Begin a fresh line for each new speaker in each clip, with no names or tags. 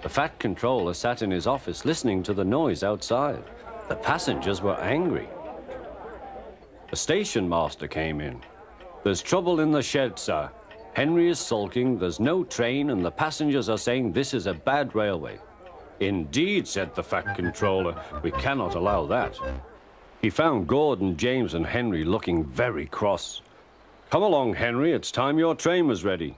The fat controller sat in his office listening to the noise outside. The passengers were angry. The station master came in. "There's trouble in the shed, sir. Henry is sulking, there's no train, and the passengers are saying this is a bad railway." "Indeed," said the fat controller, "we cannot allow that." He found Gordon, James, and Henry looking very cross. "Come along, Henry, it's time your train was ready."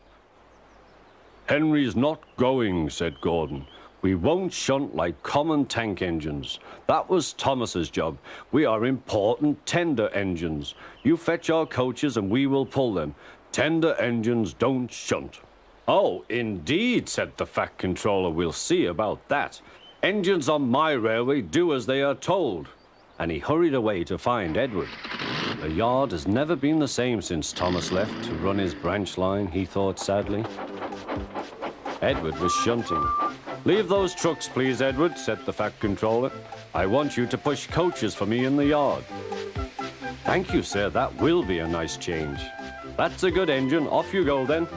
"Henry's not going," said Gordon. "We won't shunt like common tank engines. That was Thomas's job. We are important tender engines. You fetch our coaches and we will pull them. Tender engines don't shunt." "Oh, indeed," said the fat controller. "We'll see about that. Engines on my railway do as they are told." And he hurried away to find Edward. The yard has never been the same since Thomas left to run his branch line, he thought sadly. Edward was shunting. "Leave those trucks, please, Edward," said the fat controller. "I want you to push coaches for me in the yard." "Thank you, sir, that will be a nice change." "That's a good engine. Off you go, then."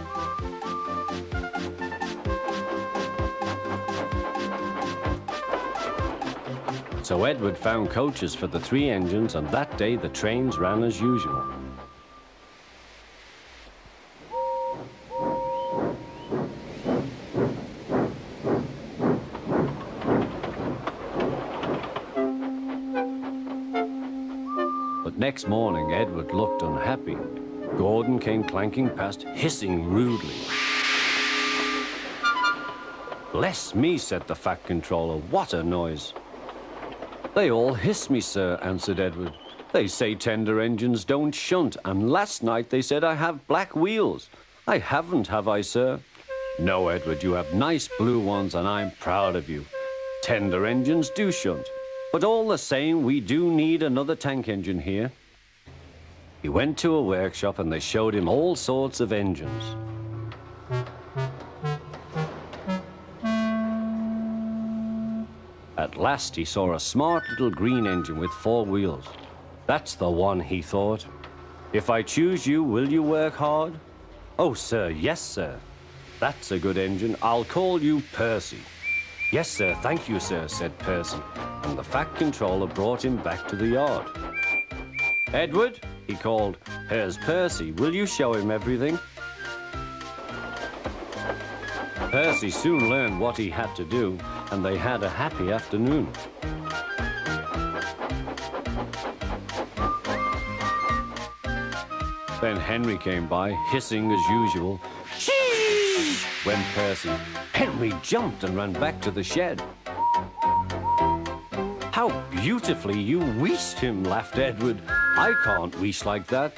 So Edward found coaches for the 3 engines, and that day the trains ran as usual. But next morning, Edward looked unhappy. Gordon came clanking past, hissing rudely. "Bless me," said the fat controller, "what a noise." "They all hiss me, sir," answered Edward. "They say tender engines don't shunt, and last night they said I have black wheels. I haven't, have I, sir?" "No, Edward, you have nice blue ones, and I'm proud of you. Tender engines do shunt, but all the same, we do need another tank engine here." He went to a workshop, and they showed him all sorts of engines. At last he saw a smart little green engine with 4 wheels. "That's the one," he thought. "If I choose you, will you work hard?" "Oh, sir, yes, sir." "That's a good engine. I'll call you Percy." "Yes, sir, thank you, sir," said Percy, and the fat controller brought him back to the yard. "Edward," he called, "here's Percy. Will you show him everything?" Percy soon learned what he had to do, and they had a happy afternoon. Then Henry came by, hissing as usual. "Shee!" went Percy. Henry jumped and ran back to the shed. "How beautifully you wheeshed him," laughed Edward. "I can't wheesh like that."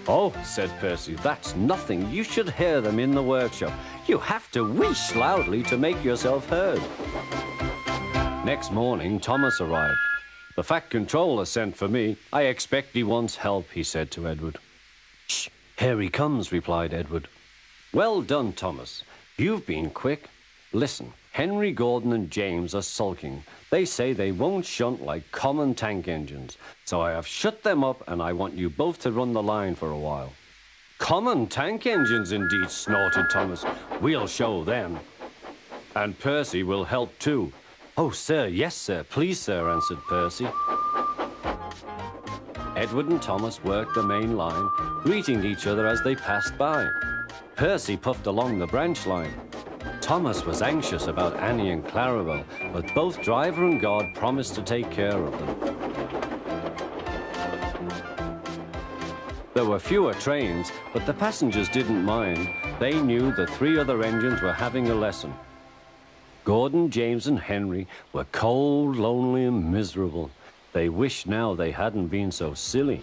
"Oh," said Percy, "that's nothing. You should hear them in the workshop. You have to wheesh loudly to make yourself heard." Next morning, Thomas arrived. "The fat controller sent for me. I expect he wants help," he said to Edward. "Shh, here he comes," replied Edward. "Well done, Thomas. You've been quick. Listen, Henry, Gordon, and James are sulking. They say they won't shunt like common tank engines. So I have shut them up, and I want you both to run the line for a while." "Common tank engines, indeed," snorted Thomas. "We'll show them." "And Percy will help too." "Oh, sir, yes, sir. Please, sir," answered Percy. Edward and Thomas worked the main line, greeting each other as they passed by. Percy puffed along the branch line. Thomas was anxious about Annie and Clarabelle, but both driver and guard promised to take care of them. There were fewer trains, but the passengers didn't mind. They knew the 3 other engines were having a lesson. Gordon, James, and Henry were cold, lonely, and miserable. They wished now they hadn't been so silly.